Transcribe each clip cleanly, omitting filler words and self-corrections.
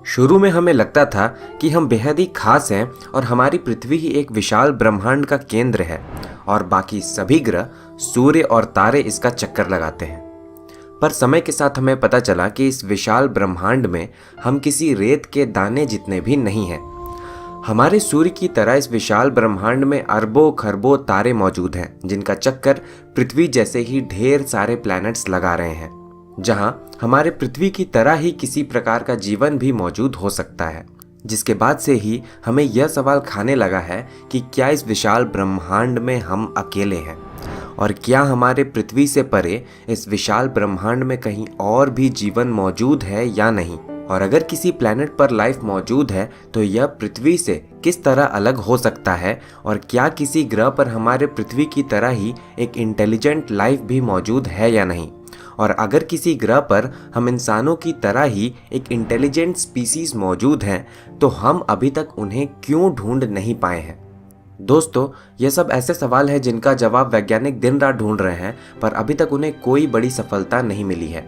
शुरू में हमें लगता था कि हम बेहद ही खास हैं और हमारी पृथ्वी ही एक विशाल ब्रह्मांड का केंद्र है और बाकी सभी ग्रह, सूर्य और तारे इसका चक्कर लगाते हैं। पर समय के साथ हमें पता चला कि इस विशाल ब्रह्मांड में हम किसी रेत के दाने जितने भी नहीं हैं। हमारे सूर्य की तरह इस विशाल ब्रह्मांड में अरबों खरबों तारे मौजूद हैं, जिनका चक्कर पृथ्वी जैसे ही ढेर सारे प्लैनेट्स लगा रहे हैं, जहां हमारे पृथ्वी की तरह ही किसी प्रकार का जीवन भी मौजूद हो सकता है। जिसके बाद से ही हमें यह सवाल खाने लगा है कि क्या इस विशाल ब्रह्मांड में हम अकेले हैं और क्या हमारे पृथ्वी से परे इस विशाल ब्रह्मांड में कहीं और भी जीवन मौजूद है या नहीं, और अगर किसी प्लैनेट पर लाइफ मौजूद है तो यह पृथ्वी से किस तरह अलग हो सकता है, और क्या किसी ग्रह पर हमारे पृथ्वी की तरह ही एक इंटेलिजेंट लाइफ भी मौजूद है या नहीं, और अगर किसी ग्रह पर हम इंसानों की तरह ही एक इंटेलिजेंट स्पीसीज मौजूद हैं तो हम अभी तक उन्हें क्यों ढूंढ नहीं पाए हैं। दोस्तों, ये सब ऐसे सवाल हैं जिनका जवाब वैज्ञानिक दिन रात ढूंढ रहे हैं, पर अभी तक उन्हें कोई बड़ी सफलता नहीं मिली है।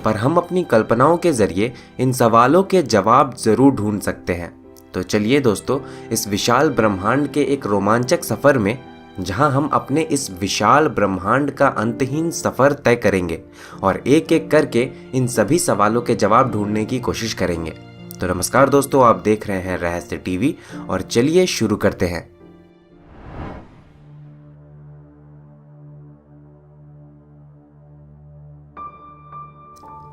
पर हम अपनी कल्पनाओं के जरिए इन सवालों के जवाब जरूर ढूंढ सकते हैं। तो चलिए दोस्तों, इस विशाल ब्रह्मांड के एक रोमांचक सफर में, जहां हम अपने इस विशाल ब्रह्मांड का अंतहीन सफर तय करेंगे और एक एक करके इन सभी सवालों के जवाब ढूंढने की कोशिश करेंगे। तो नमस्कार दोस्तों, आप देख रहे हैं रहस्य टीवी और चलिए शुरू करते हैं।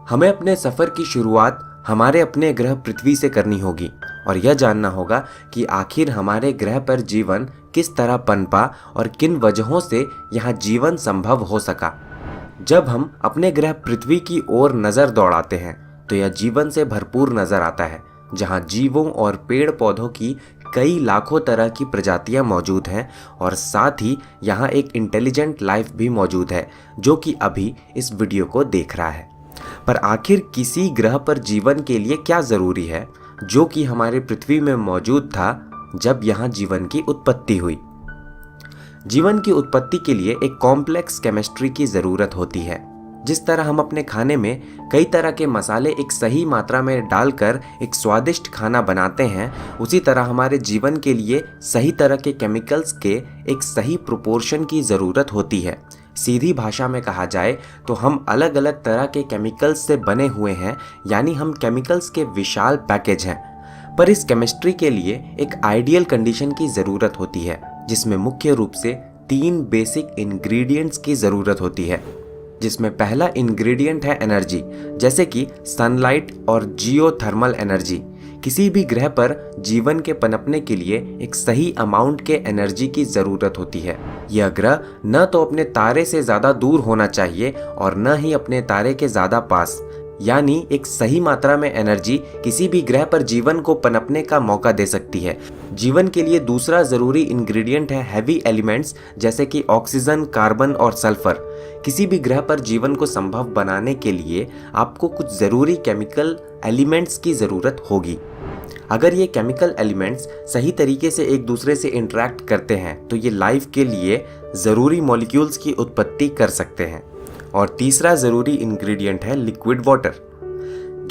हमें अपने सफर की शुरुआत हमारे अपने ग्रह पृथ्वी से करनी होगी और यह जानना होगा कि आखिर हमारे ग्रह पर जीवन किस तरह पनपा और किन वजहों से यहाँ जीवन संभव हो सका। जब हम अपने ग्रह पृथ्वी की ओर नजर दौड़ाते हैं तो यह जीवन से भरपूर नजर आता है, जहाँ जीवों और पेड़ पौधों की कई लाखों तरह की प्रजातियां मौजूद हैं और साथ ही यहाँ एक इंटेलिजेंट लाइफ भी मौजूद है जो कि अभी इस वीडियो को देख रहा है। पर आखिर किसी ग्रह पर जीवन के लिए क्या जरूरी है जो कि हमारे पृथ्वी में मौजूद था जब यहाँ जीवन की उत्पत्ति हुई। जीवन की उत्पत्ति के लिए एक कॉम्प्लेक्स केमिस्ट्री की जरूरत होती है। जिस तरह हम अपने खाने में कई तरह के मसाले एक सही मात्रा में डालकर एक स्वादिष्ट खाना बनाते हैं, उसी तरह हमारे जीवन के लिए सही तरह के केमिकल्स के एक सही प्रोपोर्शन की जरूरत होती है। सीधी भाषा में कहा जाए तो हम अलग अलग तरह के केमिकल्स से बने हुए हैं, यानी हम केमिकल्स के विशाल पैकेज हैं। पर इस केमिस्ट्री के लिए एक आइडियल कंडीशन की ज़रूरत होती है, जिसमें मुख्य रूप से 3 बेसिक इंग्रेडिएंट्स की ज़रूरत होती है, जिसमें पहला इंग्रेडिएंट है एनर्जी, जैसे कि सनलाइट और जियोथर्मल एनर्जी। किसी भी ग्रह पर जीवन के पनपने के लिए एक सही अमाउंट के एनर्जी की ज़रूरत होती है। यह ग्रह न तो अपने तारे से ज़्यादा दूर होना चाहिए और न ही अपने तारे के ज़्यादा पास, यानी एक सही मात्रा में एनर्जी किसी भी ग्रह पर जीवन को पनपने का मौका दे सकती है। जीवन के लिए दूसरा ज़रूरी इंग्रेडिएंट है हैवी एलिमेंट्स, जैसे कि ऑक्सीजन, कार्बन और सल्फर। किसी भी ग्रह पर जीवन को संभव बनाने के लिए आपको कुछ ज़रूरी केमिकल एलिमेंट्स की ज़रूरत होगी। अगर ये केमिकल एलिमेंट्स सही तरीके से एक दूसरे से इंटरैक्ट करते हैं तो ये लाइफ के लिए ज़रूरी मॉलिक्यूल्स की उत्पत्ति कर सकते हैं। और तीसरा ज़रूरी इंग्रेडिएंट है लिक्विड वाटर।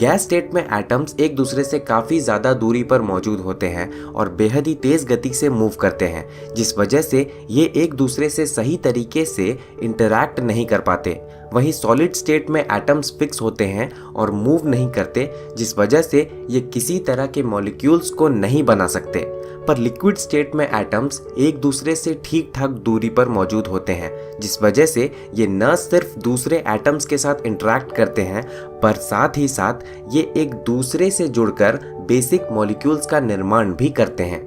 गैस स्टेट में एटम्स एक दूसरे से काफ़ी ज़्यादा दूरी पर मौजूद होते हैं और बेहद ही तेज़ गति से मूव करते हैं, जिस वजह से ये एक दूसरे से सही तरीके से इंटरैक्ट नहीं कर पाते। वहीं सॉलिड स्टेट में एटम्स फिक्स होते हैं और मूव नहीं करते, जिस वजह से ये किसी तरह के मॉलिक्यूल्स को नहीं बना सकते। पर लिक्विड स्टेट में एटम्स एक दूसरे से ठीक ठाक दूरी पर मौजूद होते हैं, जिस वजह से ये न सिर्फ दूसरे एटम्स के साथ इंटरैक्ट करते हैं, पर साथ ही साथ ये एक दूसरे से जुड़कर बेसिक मॉलिक्यूल्स का निर्माण भी करते हैं।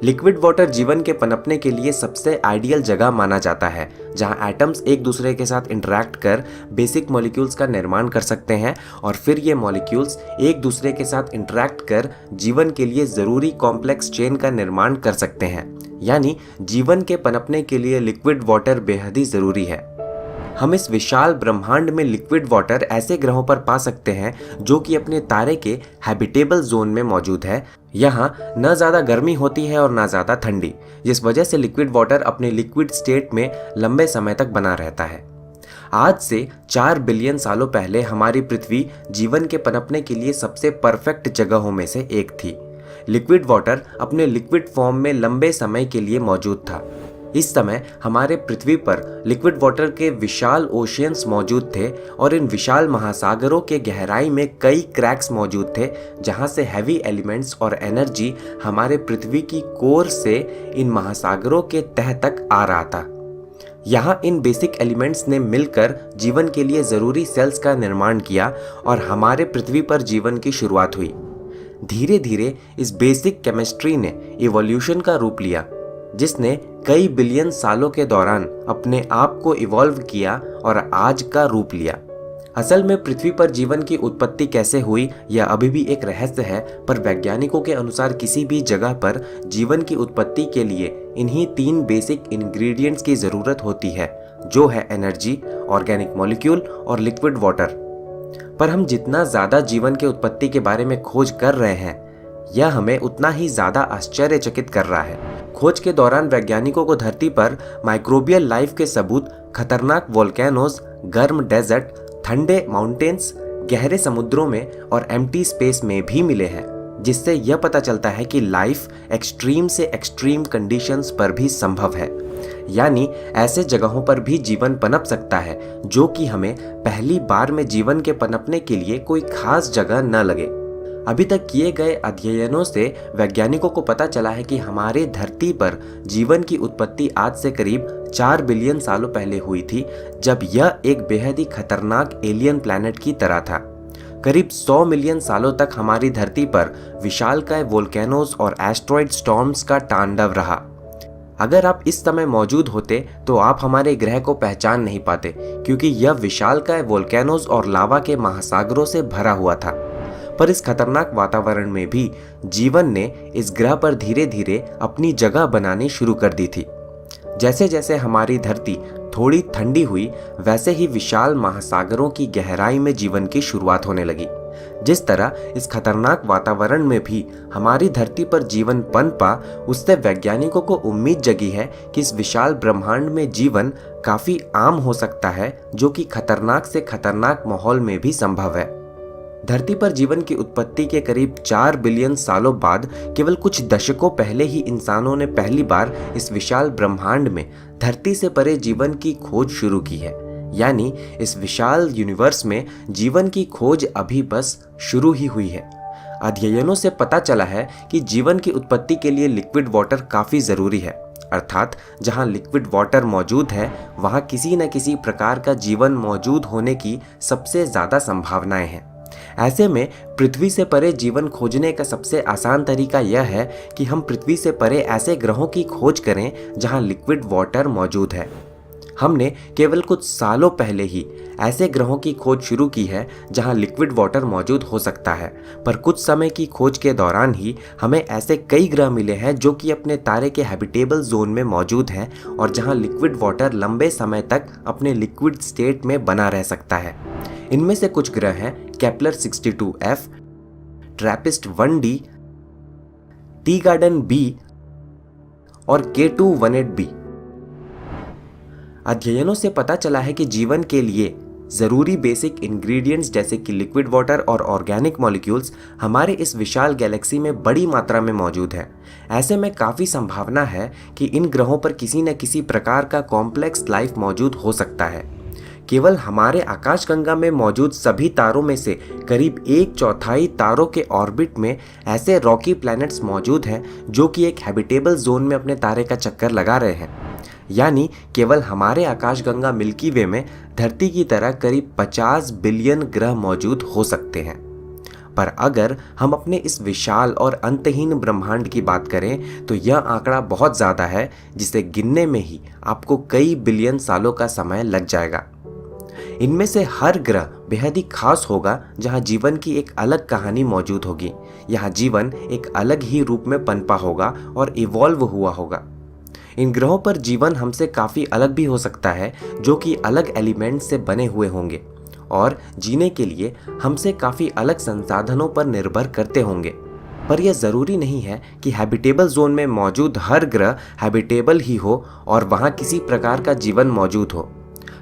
लिक्विड वाटर जीवन के पनपने के लिए सबसे आइडियल जगह माना जाता है, जहां एटम्स एक दूसरे के साथ इंटरैक्ट कर बेसिक मॉलिक्यूल्स का निर्माण कर सकते हैं और फिर ये मॉलिक्यूल्स एक दूसरे के साथ इंटरैक्ट कर जीवन के लिए ज़रूरी कॉम्प्लेक्स चेन का निर्माण कर सकते हैं। यानी जीवन के पनपने के लिए लिक्विड वाटर बेहद ही ज़रूरी है। हम इस विशाल ब्रह्मांड में लिक्विड वाटर ऐसे ग्रहों पर पा सकते हैं जो कि अपने तारे के हैबिटेबल जोन में मौजूद है। यहाँ न ज़्यादा गर्मी होती है और न ज़्यादा ठंडी, जिस वजह से लिक्विड वाटर अपने लिक्विड स्टेट में लंबे समय तक बना रहता है। आज से 4 बिलियन सालों पहले हमारी पृथ्वी जीवन के पनपने के लिए सबसे परफेक्ट जगहों में से एक थी। लिक्विड वाटर अपने लिक्विड फॉर्म में लंबे समय के लिए मौजूद था। इस समय हमारे पृथ्वी पर लिक्विड वाटर के विशाल ओशियंस मौजूद थे और इन विशाल महासागरों के गहराई में कई क्रैक्स मौजूद थे, जहां से हैवी एलिमेंट्स और एनर्जी हमारे पृथ्वी की कोर से इन महासागरों के तह तक आ रहा था। यहाँ इन बेसिक एलिमेंट्स ने मिलकर जीवन के लिए ज़रूरी सेल्स का निर्माण किया और हमारे पृथ्वी पर जीवन की शुरुआत हुई। धीरे धीरे इस बेसिक केमिस्ट्री ने इवोल्यूशन का रूप लिया, जिसने कई बिलियन सालों के दौरान अपने आप को इवॉल्व किया और आज का रूप लिया। असल में पृथ्वी पर जीवन की उत्पत्ति कैसे हुई यह अभी भी एक रहस्य है, पर वैज्ञानिकों के अनुसार किसी भी जगह पर जीवन की उत्पत्ति के लिए इन्हीं 3 बेसिक इंग्रेडिएंट्स की ज़रूरत होती है, जो है एनर्जी, ऑर्गेनिक मॉलिक्यूल और लिक्विड वाटर। पर हम जितना ज़्यादा जीवन के उत्पत्ति के बारे में खोज कर रहे हैं, यह हमें उतना ही ज़्यादा आश्चर्यचकित कर रहा है। खोज के दौरान वैज्ञानिकों को धरती पर माइक्रोबियल लाइफ के सबूत खतरनाक वोल्केनोज, गर्म डेजर्ट, ठंडे माउंटेन्स, गहरे समुद्रों में और एम्प्टी स्पेस में भी मिले हैं, जिससे यह पता चलता है कि लाइफ एक्सट्रीम से एक्सट्रीम कंडीशंस पर भी संभव है। यानी ऐसे जगहों पर भी जीवन पनप सकता है जो कि हमें पहली बार में जीवन के पनपने के लिए कोई खास जगह न लगे। अभी तक किए गए अध्ययनों से वैज्ञानिकों को पता चला है कि हमारे धरती पर जीवन की उत्पत्ति आज से करीब 4 बिलियन सालों पहले हुई थी, जब यह एक बेहद ही खतरनाक एलियन प्लैनेट की तरह था। करीब 100 मिलियन सालों तक हमारी धरती पर विशालकाय वोल्केनोज और एस्ट्रॉइड स्टॉर्म्स का तांडव रहा। अगर आप इस समय मौजूद होते तो आप हमारे ग्रह को पहचान नहीं पाते, क्योंकि यह विशालकाय वोल्केनोज और लावा के महासागरों से भरा हुआ था। पर इस खतरनाक वातावरण में भी जीवन ने इस ग्रह पर धीरे धीरे अपनी जगह बनानी शुरू कर दी थी। जैसे जैसे हमारी धरती थोड़ी ठंडी हुई, वैसे ही विशाल महासागरों की गहराई में जीवन की शुरुआत होने लगी। जिस तरह इस खतरनाक वातावरण में भी हमारी धरती पर जीवन पनपा, उससे वैज्ञानिकों को उम्मीद जगी है कि इस विशाल ब्रह्मांड में जीवन काफी आम हो सकता है, जो कि खतरनाक से खतरनाक माहौल में भी संभव है। धरती पर जीवन की उत्पत्ति के करीब 4 बिलियन सालों बाद केवल कुछ दशकों पहले ही इंसानों ने पहली बार इस विशाल ब्रह्मांड में धरती से परे जीवन की खोज शुरू की है। यानी इस विशाल यूनिवर्स में जीवन की खोज अभी बस शुरू ही हुई है। अध्ययनों से पता चला है कि जीवन की उत्पत्ति के लिए लिक्विड वाटर काफ़ी ज़रूरी है, अर्थात जहां लिक्विड वाटर मौजूद है वहां किसी न किसी प्रकार का जीवन मौजूद होने की सबसे ज़्यादा संभावनाएं हैं। ऐसे में पृथ्वी से परे जीवन खोजने का सबसे आसान तरीका यह है कि हम पृथ्वी से परे ऐसे ग्रहों की खोज करें जहां लिक्विड वाटर मौजूद है। हमने केवल कुछ सालों पहले ही ऐसे ग्रहों की खोज शुरू की है जहां लिक्विड वाटर मौजूद हो सकता है, पर कुछ समय की खोज के दौरान ही हमें ऐसे कई ग्रह मिले हैं जो कि अपने तारे के हैबिटेबल जोन में मौजूद हैं और जहां लिक्विड वाटर लंबे समय तक अपने लिक्विड स्टेट में बना रह सकता है। इनमें से कुछ ग्रह हैं Kepler 62f, Trappist 1d, tea garden b और K218b। अध्ययनों से पता चला है कि जीवन के लिए ज़रूरी बेसिक इंग्रेडिएंट्स जैसे कि लिक्विड वाटर और ऑर्गेनिक मॉलिक्यूल्स हमारे इस विशाल गैलेक्सी में बड़ी मात्रा में मौजूद है। ऐसे में काफ़ी संभावना है कि इन ग्रहों पर किसी न किसी प्रकार का कॉम्प्लेक्स लाइफ मौजूद हो सकता है। केवल हमारे आकाशगंगा में मौजूद सभी तारों में से करीब 1/4 तारों के ऑर्बिट में ऐसे रॉकी प्लैनेट्स मौजूद हैं जो कि एक हैबिटेबल जोन में अपने तारे का चक्कर लगा रहे हैं। यानी केवल हमारे आकाशगंगा मिल्की वे में धरती की तरह करीब 50 बिलियन ग्रह मौजूद हो सकते हैं। पर अगर हम अपने इस विशाल और अंतहीन ब्रह्मांड की बात करें तो यह आंकड़ा बहुत ज़्यादा है, जिसे गिनने में ही आपको कई बिलियन सालों का समय लग जाएगा। इनमें से हर ग्रह बेहद ही खास होगा जहां जीवन की एक अलग कहानी मौजूद होगी। यहाँ जीवन एक अलग ही रूप में पनपा होगा और इवॉल्व हुआ होगा। इन ग्रहों पर जीवन हमसे काफ़ी अलग भी हो सकता है, जो कि अलग एलिमेंट से बने हुए होंगे और जीने के लिए हमसे काफ़ी अलग संसाधनों पर निर्भर करते होंगे। पर यह ज़रूरी नहीं है कि हैबिटेबल जोन में मौजूद हर ग्रह हैबिटेबल ही हो और वहाँ किसी प्रकार का जीवन मौजूद हो।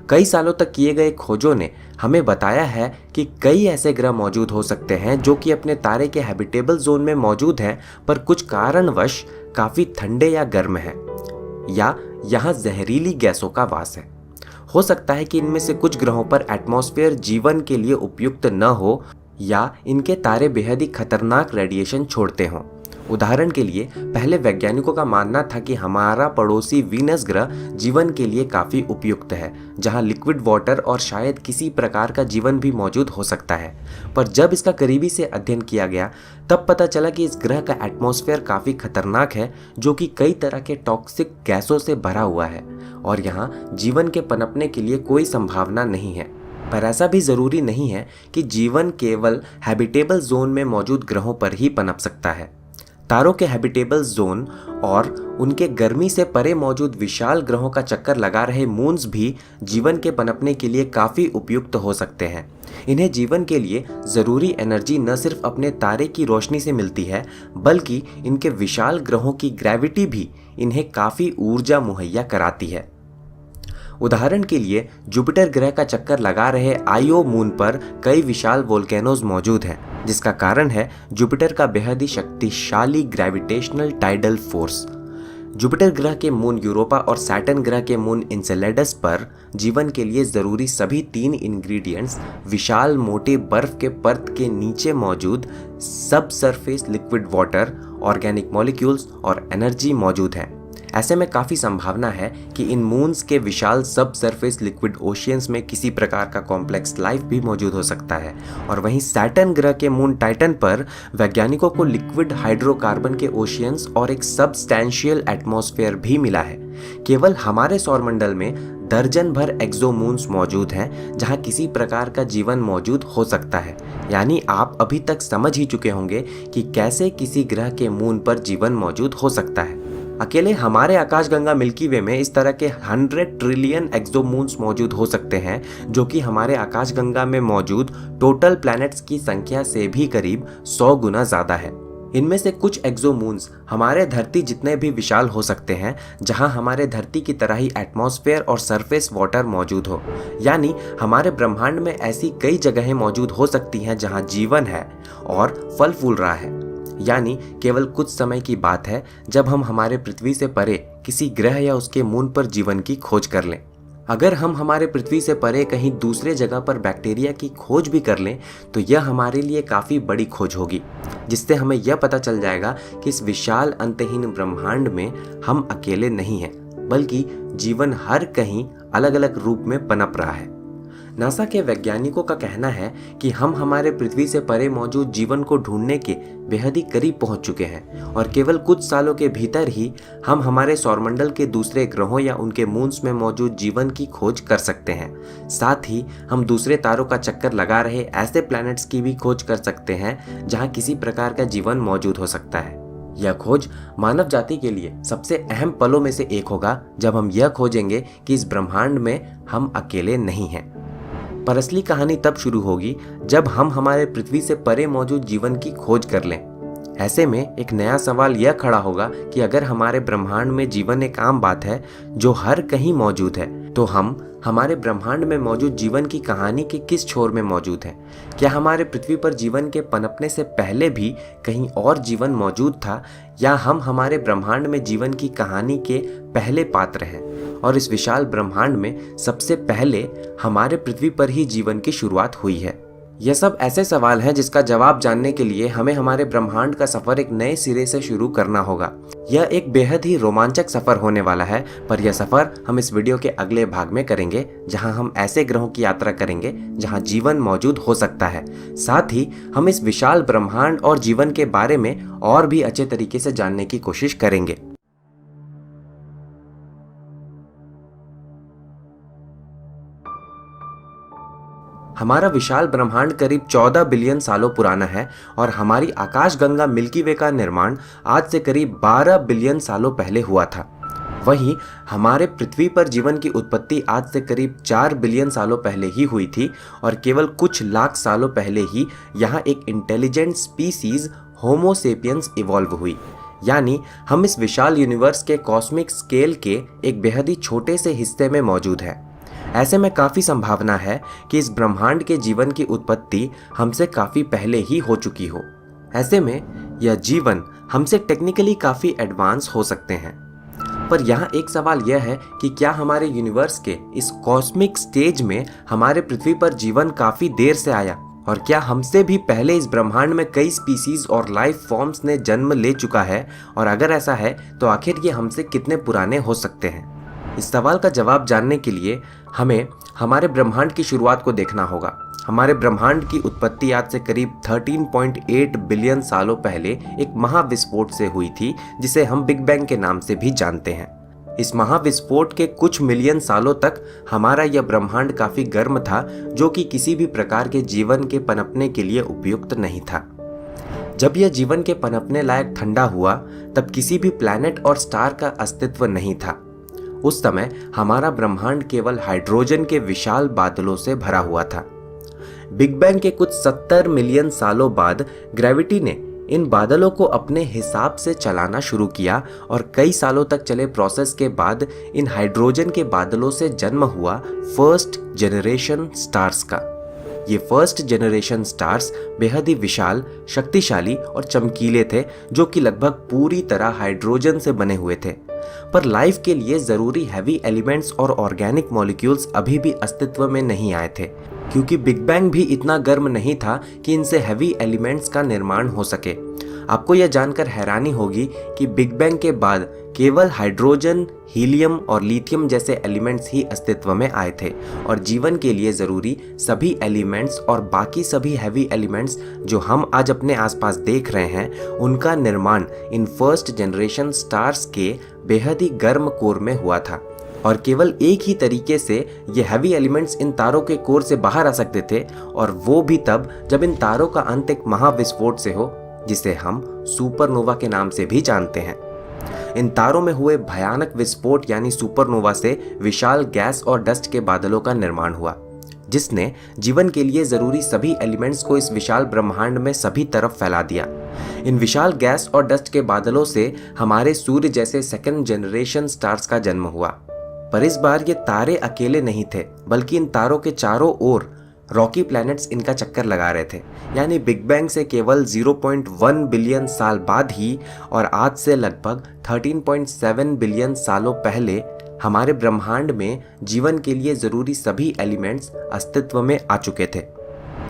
कई सालों तक किए गए खोजों ने हमें बताया है कि कई ऐसे ग्रह मौजूद हो सकते हैं जो कि अपने तारे के हैबिटेबल जोन में मौजूद हैं, पर कुछ कारणवश काफ़ी ठंडे या गर्म हैं, या यहाँ जहरीली गैसों का वास है। हो सकता है कि इनमें से कुछ ग्रहों पर एटमॉस्फेयर जीवन के लिए उपयुक्त न हो, या इनके तारे बेहद ही खतरनाक रेडिएशन छोड़ते हों। उदाहरण के लिए, पहले वैज्ञानिकों का मानना था कि हमारा पड़ोसी वीनस ग्रह जीवन के लिए काफ़ी उपयुक्त है, जहां लिक्विड वाटर और शायद किसी प्रकार का जीवन भी मौजूद हो सकता है। पर जब इसका करीबी से अध्ययन किया गया, तब पता चला कि इस ग्रह का एटमॉस्फेयर काफ़ी खतरनाक है, जो कि कई तरह के टॉक्सिक गैसों से भरा हुआ है, और यहाँ जीवन के पनपने के लिए कोई संभावना नहीं है। पर ऐसा भी ज़रूरी नहीं है कि जीवन केवल हैबिटेबल जोन में मौजूद ग्रहों पर ही पनप सकता है। तारों के हैबिटेबल जोन और उनके गर्मी से परे मौजूद विशाल ग्रहों का चक्कर लगा रहे मून्स भी जीवन के पनपने के लिए काफ़ी उपयुक्त हो सकते हैं। इन्हें जीवन के लिए ज़रूरी एनर्जी न सिर्फ अपने तारे की रोशनी से मिलती है, बल्कि इनके विशाल ग्रहों की ग्रेविटी भी इन्हें काफ़ी ऊर्जा मुहैया कराती है। उदाहरण के लिए, जुपिटर ग्रह का चक्कर लगा रहे आईओ मून पर कई विशाल वोल्केनोज मौजूद हैं, जिसका कारण है जुपिटर का बेहद ही शक्तिशाली ग्रेविटेशनल टाइडल फोर्स। जुपिटर ग्रह के मून यूरोपा और सैटर्न ग्रह के मून इंसेलेडस पर जीवन के लिए ज़रूरी सभी 3 इंग्रेडिएंट्स विशाल मोटे बर्फ के परत के नीचे मौजूद सब surface liquid water, organic molecules और एनर्जी मौजूद हैं। ऐसे में काफ़ी संभावना है कि इन मून्स के विशाल सब सरफेस लिक्विड ओशियंस में किसी प्रकार का कॉम्प्लेक्स लाइफ भी मौजूद हो सकता है। और वहीं सैटर्न ग्रह के मून टाइटन पर वैज्ञानिकों को लिक्विड हाइड्रोकार्बन के ओशियंस और एक सबस्टैंशियल एटमॉस्फेयर भी मिला है। केवल हमारे सौरमंडल में दर्जन भर एक्सोमून्स मौजूद हैं जहां किसी प्रकार का जीवन मौजूद हो सकता है। यानी आप अभी तक समझ ही चुके होंगे कि कैसे किसी ग्रह के मून पर जीवन मौजूद हो सकता है। अकेले हमारे आकाशगंगा मिल्की वे में इस तरह के 100 ट्रिलियन एक्सोमून्स मौजूद हो सकते हैं, जो कि हमारे आकाशगंगा में मौजूद टोटल प्लैनेट्स की संख्या से भी करीब 100 गुना ज़्यादा है। इनमें से कुछ एक्सोमून्स हमारे धरती जितने भी विशाल हो सकते हैं, जहां हमारे धरती की तरह ही एटमॉस्फेयर और सरफेस वाटर मौजूद हो। यानी हमारे ब्रह्मांड में ऐसी कई जगहें मौजूद हो सकती हैं जहां जीवन है और फल फूल रहा है। यानी केवल कुछ समय की बात है जब हम हमारे पृथ्वी से परे किसी ग्रह या उसके मून पर जीवन की खोज कर लें। अगर हम हमारे पृथ्वी से परे कहीं दूसरे जगह पर बैक्टीरिया की खोज भी कर लें, तो यह हमारे लिए काफ़ी बड़ी खोज होगी, जिससे हमें यह पता चल जाएगा कि इस विशाल अंतहीन ब्रह्मांड में हम अकेले नहीं हैं, बल्कि जीवन हर कहीं अलग अलग रूप में पनप रहा है। नासा के वैज्ञानिकों का कहना है कि हम हमारे पृथ्वी से परे मौजूद जीवन को ढूंढने के बेहद ही करीब पहुंच चुके हैं, और केवल कुछ सालों के भीतर ही हम हमारे सौरमंडल के दूसरे ग्रहों या उनके मून्स में मौजूद जीवन की खोज कर सकते हैं। साथ ही हम दूसरे तारों का चक्कर लगा रहे ऐसे प्लैनेट्स की भी खोज कर सकते हैं जहां किसी प्रकार का जीवन मौजूद हो सकता है। यह खोज मानव जाति के लिए सबसे अहम पलों में से एक होगा, जब हम यह खोजेंगे कि इस ब्रह्मांड में हम अकेले नहीं हैं। पर असली कहानी तब शुरू होगी जब हम हमारे पृथ्वी से परे मौजूद जीवन की खोज कर लें। ऐसे में एक नया सवाल यह खड़ा होगा कि अगर हमारे ब्रह्मांड में जीवन एक आम बात है जो हर कहीं मौजूद है, तो हम हमारे ब्रह्मांड में मौजूद जीवन की कहानी के किस छोर में मौजूद हैं? क्या हमारे पृथ्वी पर जीवन के पनपने से पहले भी कहीं और जीवन मौजूद था, या हम हमारे ब्रह्मांड में जीवन की कहानी के पहले पात्र हैं और इस विशाल ब्रह्मांड में सबसे पहले हमारे पृथ्वी पर ही जीवन की शुरुआत हुई है? यह सब ऐसे सवाल हैं जिसका जवाब जानने के लिए हमें हमारे ब्रह्मांड का सफर एक नए सिरे से शुरू करना होगा। यह एक बेहद ही रोमांचक सफर होने वाला है, पर यह सफर हम इस वीडियो के अगले भाग में करेंगे, जहां हम ऐसे ग्रहों की यात्रा करेंगे जहां जीवन मौजूद हो सकता है। साथ ही हम इस विशाल ब्रह्मांड और जीवन के बारे में और भी अच्छे तरीके से जानने की कोशिश करेंगे। हमारा विशाल ब्रह्मांड करीब 14 बिलियन सालों पुराना है, और हमारी आकाशगंगा मिल्की वे का निर्माण आज से करीब 12 बिलियन सालों पहले हुआ था। वहीं हमारे पृथ्वी पर जीवन की उत्पत्ति आज से करीब 4 बिलियन सालों पहले ही हुई थी, और केवल कुछ लाख सालों पहले ही यहाँ एक इंटेलिजेंट स्पीसीज होमो सेपियंस इवॉल्व हुई। यानी हम इस विशाल यूनिवर्स के कॉस्मिक स्केल के एक बेहद ही छोटे से हिस्से में मौजूद हैं। ऐसे में काफ़ी संभावना है कि इस ब्रह्मांड के जीवन की उत्पत्ति हमसे काफ़ी पहले ही हो चुकी हो। ऐसे में यह जीवन हमसे टेक्निकली काफ़ी एडवांस हो सकते हैं। पर यहाँ एक सवाल यह है कि क्या हमारे यूनिवर्स के इस कॉस्मिक स्टेज में हमारे पृथ्वी पर जीवन काफ़ी देर से आया, और क्या हमसे भी पहले इस ब्रह्मांड में कई स्पीसीज और लाइफ फॉर्म्स ने जन्म ले चुका है, और अगर ऐसा है तो आखिर ये हमसे कितने पुराने हो सकते हैं? इस सवाल का जवाब जानने के लिए हमें हमारे ब्रह्मांड की शुरुआत को देखना होगा। हमारे ब्रह्मांड की उत्पत्ति आज से करीब 13.8 बिलियन सालों पहले एक महाविस्फोट से हुई थी, जिसे हम बिग बैंग के नाम से भी जानते हैं। इस महाविस्फोट के कुछ मिलियन सालों तक हमारा यह ब्रह्मांड काफी गर्म था, जो कि किसी भी प्रकार के जीवन के पनपने के लिए उपयुक्त नहीं था। जब यह जीवन के पनपने लायक ठंडा हुआ, तब किसी भी प्लैनेट और स्टार का अस्तित्व नहीं था। उस समय हमारा ब्रह्मांड केवल हाइड्रोजन के विशाल बादलों से भरा हुआ था। बिग बैंग के कुछ 70 मिलियन सालों बाद ग्रेविटी ने इन बादलों को अपने हिसाब से चलाना शुरू किया, और कई सालों तक चले प्रोसेस के बाद इन हाइड्रोजन के बादलों से जन्म हुआ फर्स्ट जनरेशन स्टार्स का। ये फर्स्ट जनरेशन स्टार्स बेहद ही विशाल, शक्तिशाली और चमकीले थे, जो कि लगभग पूरी तरह हाइड्रोजन से बने हुए थे। पर लाइफ के लिए जरूरी हैवी एलिमेंट्स और ऑर्गेनिक मॉलिक्यूल्स अभी भी अस्तित्व में नहीं आए थे, क्योंकि बिग बैंग भी इतना गर्म नहीं था कि इनसे हैवी एलिमेंट्स का निर्माण हो सके। आपको यह जानकर हैरानी होगी कि बिग बैंग के बाद केवल हाइड्रोजन, हीलियम और लिथियम जैसे एलिमेंट्स ही अस्तित्व में आए थे, और जीवन के लिए ज़रूरी सभी एलिमेंट्स और बाकी सभी हैवी एलिमेंट्स जो हम आज अपने आसपास देख रहे हैं, उनका निर्माण इन फर्स्ट जनरेशन स्टार्स के बेहद ही गर्म कोर में हुआ था। और केवल एक ही तरीके से ये हैवी एलिमेंट्स इन तारों के कोर से बाहर आ सकते थे, और वो भी तब जब इन तारों का अंत एक महाविस्फोट से हो, जिसे हम सुपरनोवा के नाम से भी जानते हैं। इन तारों में हुए भयानक विस्फोट यानी सुपरनोवा से विशाल गैस और डस्ट के बादलों का निर्माण हुआ, जिसने जीवन के लिए जरूरी सभी एलिमेंट्स को इस विशाल ब्रह्मांड में सभी तरफ फैला दिया। इन विशाल गैस और डस्ट के बादलों से हमारे सूर्य जैसे सेकंड जनरेशन स्टार्स का जन्म हुआ। पर इस बार ये तारे अकेले नहीं थे, बल्कि इन तारों के चारों ओर रॉकी प्लैनेट्स इनका चक्कर लगा रहे थे। यानी बिग बैंग से केवल 0.1 बिलियन साल बाद ही, और आज से लगभग 13.7 बिलियन सालों पहले, हमारे ब्रह्मांड में जीवन के लिए जरूरी सभी एलिमेंट्स अस्तित्व में आ चुके थे।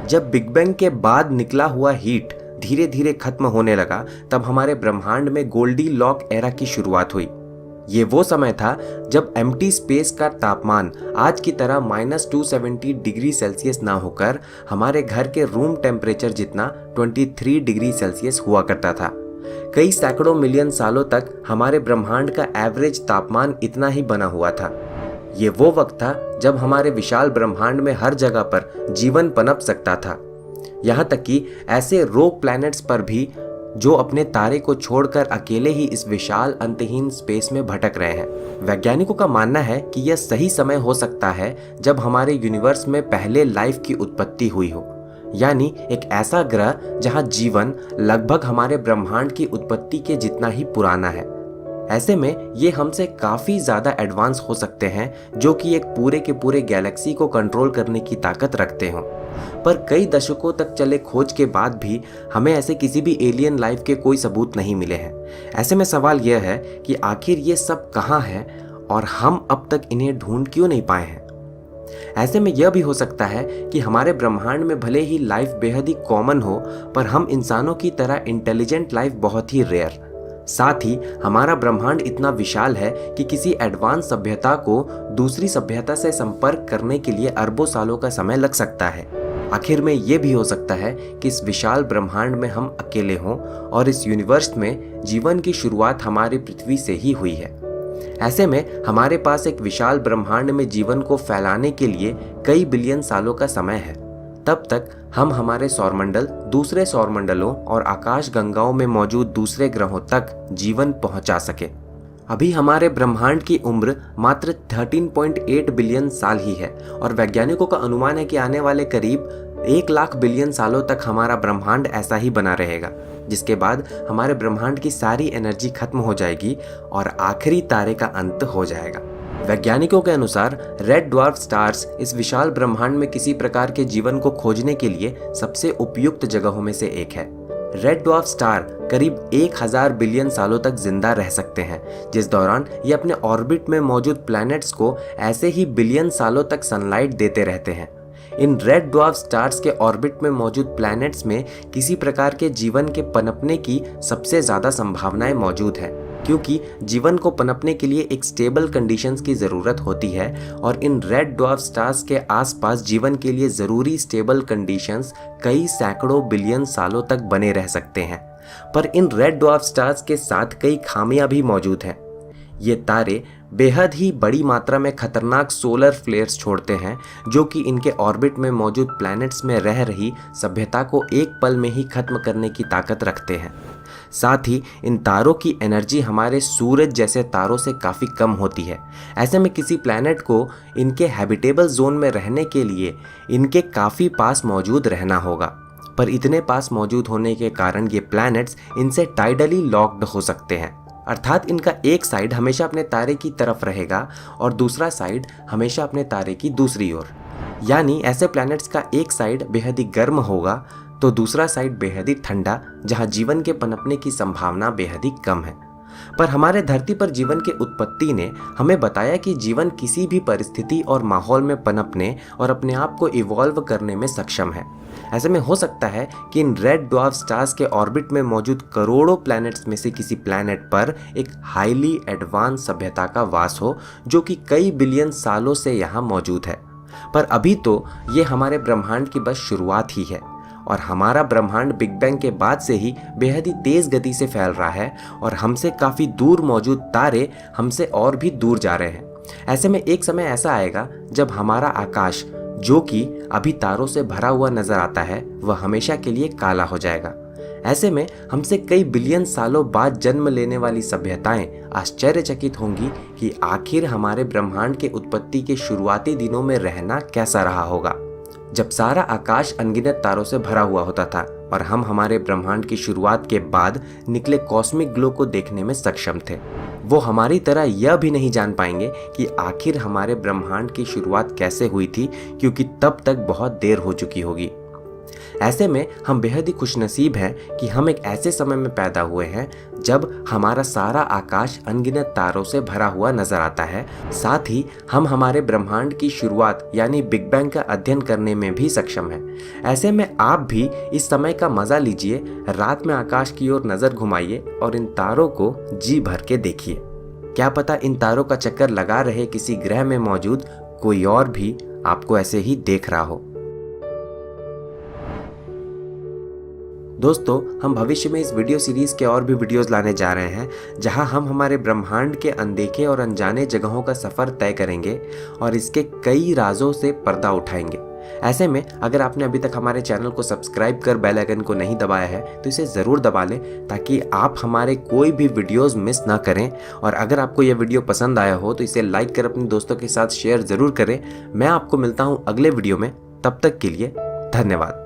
जब बिग बैंग के बाद निकला हुआ हीट धीरे धीरे खत्म होने लगा, तब हमारे ब्रह्मांड में गोल्डी लॉक एरा की शुरुआत हुई। ये वो समय था जब एम्प्टी स्पेस का तापमान आज की तरह -270 डिग्री सेल्सियस ना होकर हमारे घर के रूम टेम्परेचर जितना 23 डिग्री सेल्सियस हुआ करता था। कई सैकड़ों मिलियन सालों तक हमारे ब्रह्मांड का एवरेज तापमान इतना ही बना हुआ था। ये वो वक्त था जब हमारे विशाल ब्रह्मांड में हर जगह पर जीवन पनप सकता था, यहाँ तक कि ऐसे रोग प्लैनेट्स पर भी जो अपने तारे को छोड़कर अकेले ही इस विशाल अंतहीन स्पेस में भटक रहे हैं। वैज्ञानिकों का मानना है कि यह सही समय हो सकता है जब हमारे यूनिवर्स में पहले लाइफ की उत्पत्ति हुई हो, यानी एक ऐसा ग्रह जहां जीवन लगभग हमारे ब्रह्मांड की उत्पत्ति के जितना ही पुराना है। ऐसे में ये हमसे काफ़ी ज़्यादा एडवांस हो सकते हैं, जो कि एक पूरे के पूरे गैलेक्सी को कंट्रोल करने की ताकत रखते हों। पर कई दशकों तक चले खोज के बाद भी हमें ऐसे किसी भी एलियन लाइफ के कोई सबूत नहीं मिले हैं। ऐसे में सवाल यह है कि आखिर ये सब कहाँ है और हम अब तक इन्हें ढूंढ क्यों नहीं पाए हैं। ऐसे में यह भी हो सकता है कि हमारे ब्रह्मांड में भले ही लाइफ बेहद ही कॉमन हो, पर हम इंसानों की तरह इंटेलिजेंट लाइफ बहुत ही रेयर। साथ ही हमारा ब्रह्मांड इतना विशाल है कि किसी एडवांस सभ्यता को दूसरी सभ्यता से संपर्क करने के लिए अरबों सालों का समय लग सकता है। आखिर में ये भी हो सकता है कि इस विशाल ब्रह्मांड में हम अकेले हों और इस यूनिवर्स में जीवन की शुरुआत हमारी पृथ्वी से ही हुई है। ऐसे में हमारे पास एक विशाल ब्रह्मांड में जीवन को फैलाने के लिए कई बिलियन सालों का समय है। तब तक हम हमारे सौरमंडल, दूसरे सौरमंडलों और आकाश गंगाओं में मौजूद दूसरे ग्रहों तक जीवन पहुंचा सके। अभी हमारे ब्रह्मांड की उम्र मात्र 13.8 बिलियन साल ही है, और वैज्ञानिकों का अनुमान है कि आने वाले करीब 1 लाख बिलियन सालों तक हमारा ब्रह्मांड ऐसा ही बना रहेगा, जिसके बाद हमारे ब्रह्मांड की सारी एनर्जी खत्म हो जाएगी और आखिरी तारे का अंत हो जाएगा। वैज्ञानिकों के अनुसार रेड ड्वार्फ स्टार्स इस विशाल ब्रह्मांड में किसी प्रकार के जीवन को खोजने के लिए सबसे उपयुक्त जगहों में से एक है। रेड ड्वार्फ स्टार करीब 1000 बिलियन सालों तक जिंदा रह सकते हैं, जिस दौरान ये अपने ऑर्बिट में मौजूद प्लैनेट्स को ऐसे ही बिलियन सालों तक सनलाइट देते रहते हैं। इन रेड ड्वार्फ स्टार्स के ऑर्बिट में मौजूद प्लैनेट्स में किसी प्रकार के जीवन के पनपने की सबसे ज़्यादा संभावनाएं मौजूद हैं, क्योंकि जीवन को पनपने के लिए एक स्टेबल कंडीशंस की ज़रूरत होती है और इन रेड ड्वार्फ स्टार्स के आसपास जीवन के लिए ज़रूरी स्टेबल कंडीशंस कई सैकड़ों बिलियन सालों तक बने रह सकते हैं। पर इन रेड ड्वार्फ स्टार्स के साथ कई खामियां भी मौजूद हैं। ये तारे बेहद ही बड़ी मात्रा में खतरनाक सोलर फ्लेयर्स छोड़ते हैं, जो कि इनके ऑर्बिट में मौजूद प्लैनेट्स में रह रही सभ्यता को एक पल में ही खत्म करने की ताकत रखते हैं। साथ ही इन तारों की एनर्जी हमारे सूरज जैसे तारों से काफ़ी कम होती है। ऐसे में किसी प्लैनेट को इनके हैबिटेबल जोन में रहने के लिए इनके काफ़ी पास मौजूद रहना होगा, पर इतने पास मौजूद होने के कारण ये प्लैनेट्स इनसे टाइडली लॉक्ड हो सकते हैं, अर्थात इनका एक साइड हमेशा अपने तारे की तरफ रहेगा और दूसरा साइड हमेशा अपने तारे की दूसरी ओर। यानी ऐसे प्लैनेट्स का एक साइड बेहद ही गर्म होगा तो दूसरा साइड बेहद ही ठंडा, जहां जीवन के पनपने की संभावना बेहद ही कम है। पर हमारे धरती पर जीवन की उत्पत्ति ने हमें बताया कि जीवन किसी भी परिस्थिति और माहौल में पनपने और अपने आप को इवॉल्व करने में सक्षम है। ऐसे में हो सकता है कि इन रेड ड्वार्फ स्टार्स के ऑर्बिट में मौजूद करोड़ों प्लैनेट्स में से किसी प्लैनेट पर एक हाईली एडवांस सभ्यता का वास हो, जो कि कई बिलियन सालों से यहाँ मौजूद है। पर अभी तो ये हमारे ब्रह्मांड की बस शुरुआत ही है और हमारा ब्रह्मांड बिग बैंग के बाद से ही बेहद ही तेज गति से फैल रहा है और हमसे काफ़ी दूर मौजूद तारे हमसे और भी दूर जा रहे हैं। ऐसे में एक समय ऐसा आएगा जब हमारा आकाश, जो कि अभी तारों से भरा हुआ नजर आता है, वह हमेशा के लिए काला हो जाएगा। ऐसे में हमसे कई बिलियन सालों बाद जन्म लेने वाली सभ्यताएं आश्चर्यचकित होंगी कि आखिर हमारे ब्रह्मांड के उत्पत्ति के शुरुआती दिनों में रहना कैसा रहा होगा, जब सारा आकाश अनगिनत तारों से भरा हुआ होता था और हम हमारे ब्रह्मांड की शुरुआत के बाद निकले कॉस्मिक ग्लो को देखने में सक्षम थे। वो हमारी तरह यह भी नहीं जान पाएंगे कि आखिर हमारे ब्रह्मांड की शुरुआत कैसे हुई थी, क्योंकि तब तक बहुत देर हो चुकी होगी। ऐसे में हम बेहद ही खुशनसीब हैं कि हम एक ऐसे समय में पैदा हुए हैं जब हमारा सारा आकाश अनगिनत तारों से भरा हुआ नजर आता है। साथ ही हम हमारे ब्रह्मांड की शुरुआत यानी बिग बैंग का अध्ययन करने में भी सक्षम हैं। ऐसे में आप भी इस समय का मजा लीजिए, रात में आकाश की ओर नजर घुमाइए और इन तारों को जी भर के देखिए। क्या पता इन तारों का चक्कर लगा रहे किसी ग्रह में मौजूद कोई और भी आपको ऐसे ही देख रहा हो। दोस्तों, हम भविष्य में इस वीडियो सीरीज के और भी वीडियोस लाने जा रहे हैं, जहां हम हमारे ब्रह्मांड के अनदेखे और अनजाने जगहों का सफर तय करेंगे और इसके कई राजों से पर्दा उठाएंगे। ऐसे में अगर आपने अभी तक हमारे चैनल को सब्सक्राइब कर बेल आइकन को नहीं दबाया है तो इसे ज़रूर दबा लें, ताकि आप हमारे कोई भी वीडियोस मिस ना करें। और अगर आपको यह वीडियो पसंद आया हो तो इसे लाइक कर अपने दोस्तों के साथ शेयर ज़रूर करें। मैं आपको मिलता हूँ अगले वीडियो में, तब तक के लिए धन्यवाद।